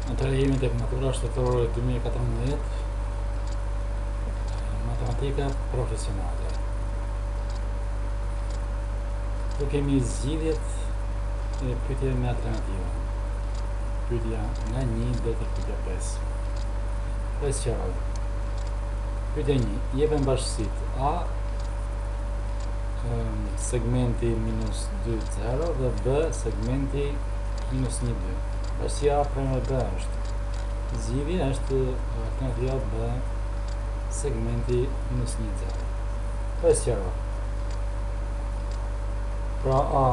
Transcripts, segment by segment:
Atëherë jemi tek natyra shtetërore 2014, matematika profesionale. Këtu kemi zgjidhjet e pyetjeve me alternativa. Pyetja nga 1 deri te pyetja 5. Sqaroj. Pyetja 1. Jepen bashkësitë A segmenti -2, 0 dhe B segmenti -1, 2. Bashkësia A premër B është zgjidhja është alternativa B segmenti -1, 0. Sqaroj. Pra A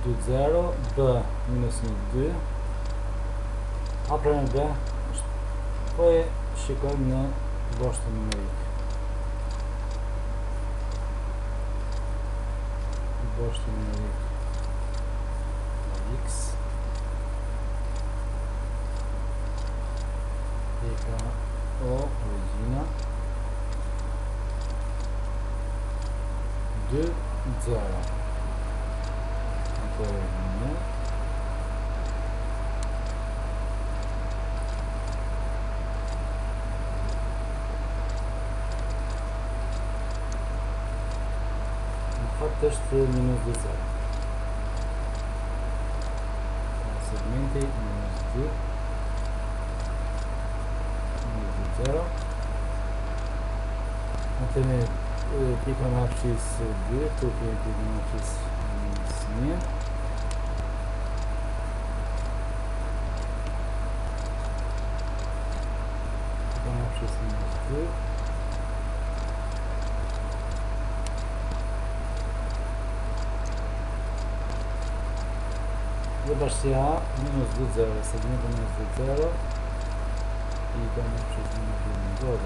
2, 0, B -1, 2. A premër B është. Po e shikojmë në boshtin numerik. Boshtin numerik X pika O origjina 2, 0. Apo një fakt është -2, 0. Segmenti -2, 0. Atëne pika në afshis 2, këtu kemi pika në afshis -1. Pika në afshis -2. Dhe bashkësia A -2, 0, segmenti -2, 0. Pika në afshis -2.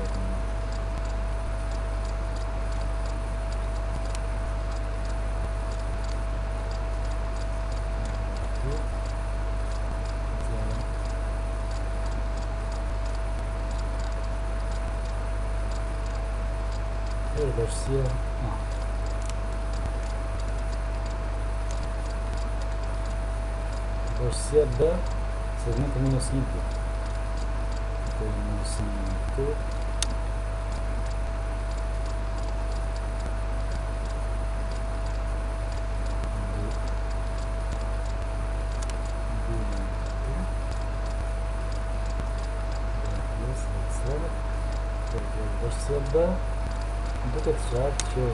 Bashkësia A. Bashkësia B segmenti -1, 2. -1, 2. Bashkësia B duket qartë që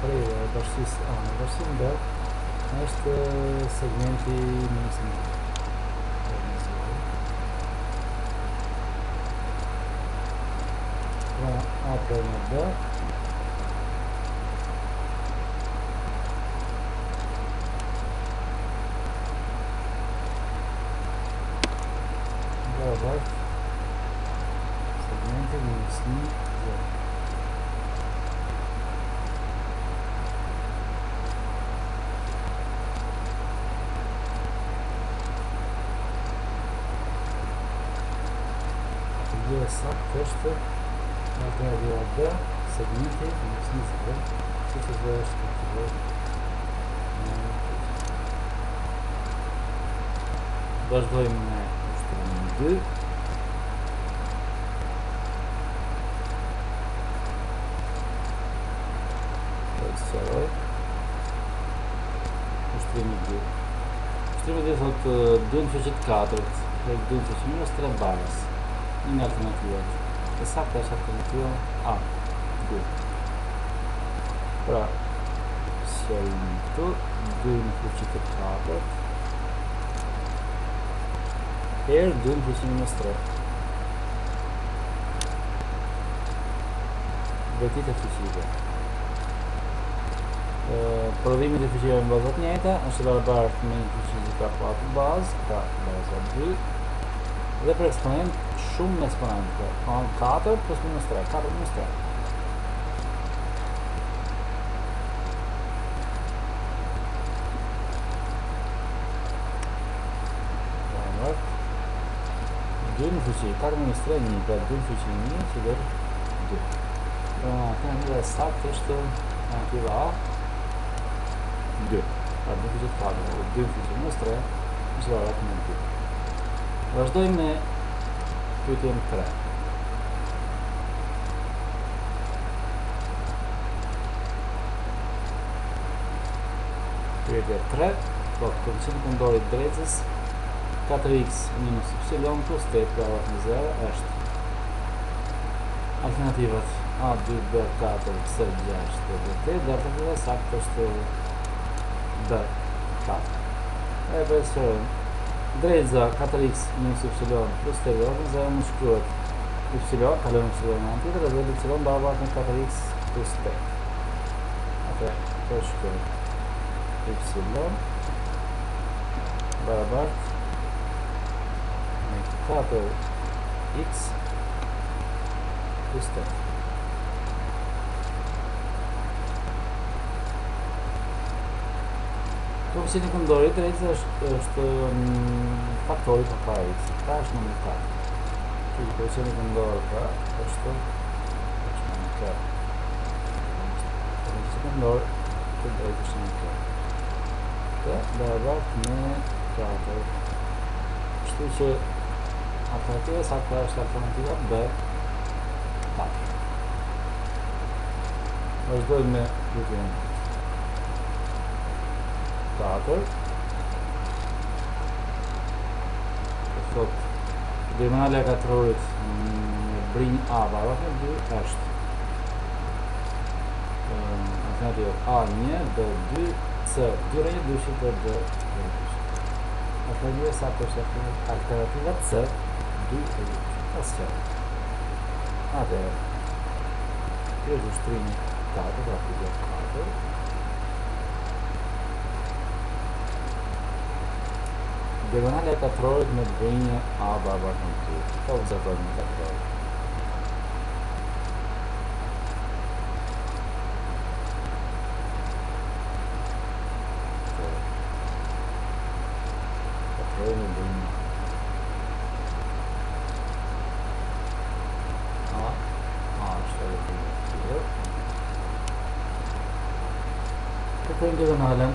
prej bashkësisë A në bashkësinë B është segmenti -1. Pra A premër B barabartë segmenti -1, 0. Dhe saktë është alternativa B segmenti -1, 0. Siç është këtu. Vazhdojmë me ushtrimin 2. Sqaroj. Ushtrimi 2. Ustrimi 2 thotë 2 në fuqi 4 për 2 në fuqi -3 barës. Një alternativat. E saktë është alternativa A, 2. Pra, sqarojmë këtu 2 në fuqi 4 per 2 në fuqi -3. Vetit e fuqive. Prodhimi të fuqive në bazat njëjta është barabartë me një fuqi që ka 4 bazë, ka baza 2, dhe për eksponent shumë me eksponente, 4 plus -3, 4 minus 3. Barabartë 2 në fuqi 4 minus 3, 1, pra 2 në fuqi 1 që dhe 2. Pra alternativa e saktë është alternativa A, 2. Pra 2 fuqi 4, 2 fuqi -3 është barabartë me 2. Vazhdojmë me pyetjen 3. Pyetja 3, koeficienti këndor I drejtës 4x minus y plus 8 = 0 është. Alternativat A2, B4, C6, D8, dhe alternativa saktë është B4. E përsërim. Drejtëza 4x minus y plus 8 = 0 më shkruhet y, kalon y në anë tjetër dhe y barabartë me 4x plus 8. Atë po shkruhet y barabartë me 4x plus 8. Koeficienti këndor I drejtës është faktori I para x. Pra është numër 4. Koeficienti këndor pra është numër 4. Koeficienti këndor të drejtës është numër 4. Dhe barabartë me 4. Kështu që alternativa saktë është alternativa B 4. Vazhdojmë me pyetjen 4. Thot diagonala e katrorit në brinj A barabartë me 2 është. Alternativa A1, B2, C 2 rreth 2 dhe D rreth 2. Alternativa saktë është alternativa C 2 rreth 2. Asnjë. Atëherë, kjo është shtrimi 4, pra pyetja 4. Diagonala e katrorit me brinjë A barabartë me 2. Po vëzhgojmë me katrorin. Katrorin me brinjë A është edhe brinjë. Kërkojmë diagonalen.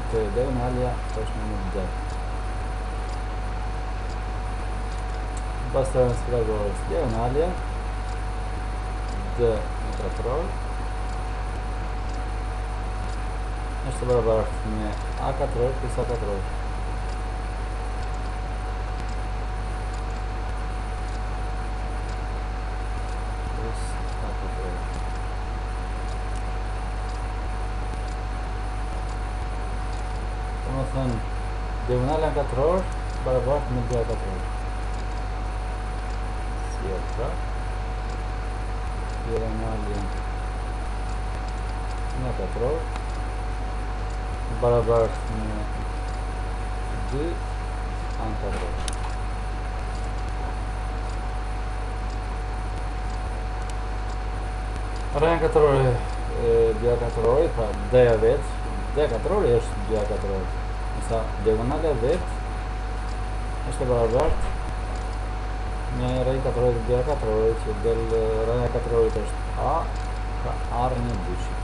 Diagonalja është numër D. Pas të rëndës diagonalja D në katror është barabartë me A katror plus A katror. Diagonala katror barabartë me 2 katror. Si e pra? Diagonalja në katror barabartë me 2 anë katror. Rrënja katrore e katrorit, pra D-ja vetë, D katrori është 2 katror. Diagonala vetë është barabartë me rrënjë katrorit dhe katrorit, që del rrënja katrorit është A, pra A rrënjë dyshit.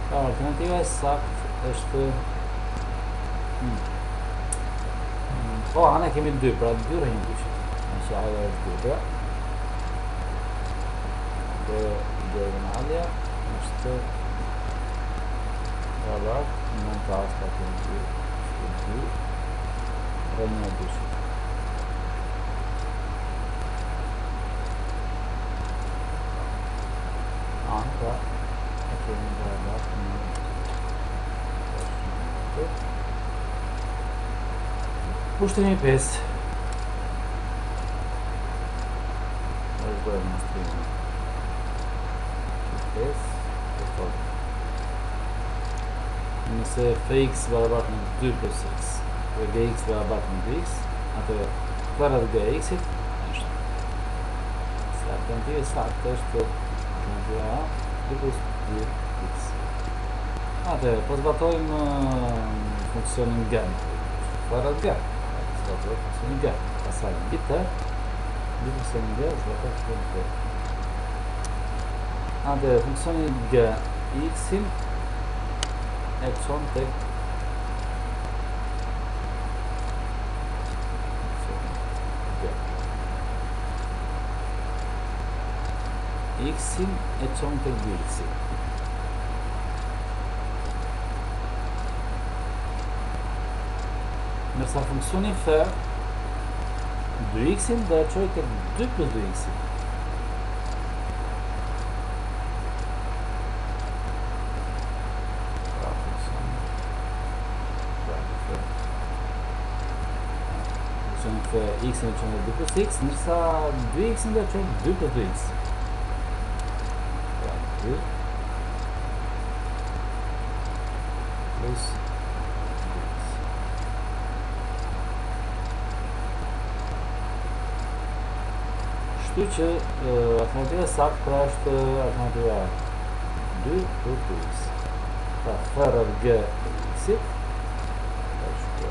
Pra alternativa e saktë është po anë kemi 2, pra 2 rrënjë dyshit. Në që ajo është 2, diagonalja është barabartë me pas ka të 2 rrënja dyshit. Pra e kemi barabartë me ushtimi 5. Vazhdojmë në ushtrimin 5. Nëse fx barabartë me 2 plus x dhe gx barabartë me 2x, atëherë kvadrat gx-it është. Se alternativa saktë është alternativa A 2 plus 2x. Atëherë, po zbatojmë funksionin gen. Kvadrat gen. Zbatojmë funksionin gen. Pastaj bitë Dy funksioni g është vërtet shumë të. Ante funksioni g x-in e çon tek x-in e çon tek 2x-i. Ndërsa funksioni f 2x-in do e çoj tek 2 plus 2x-i. Funksioni f x-in e çon tek 2 plus x, ndërsa 2x-in do e çoj 2 plus 2x. 2 plus 2x. Kështu që alternativa saktë pra është alternativa 2 plus 2x. Pra f rreth g x-it është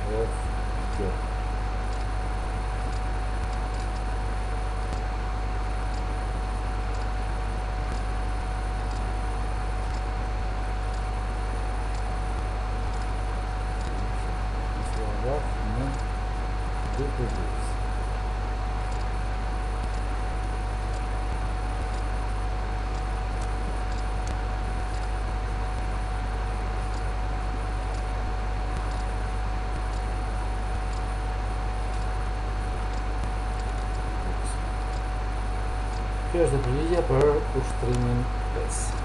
rreth g. Kjo është përgjigje për ushtrimin 5.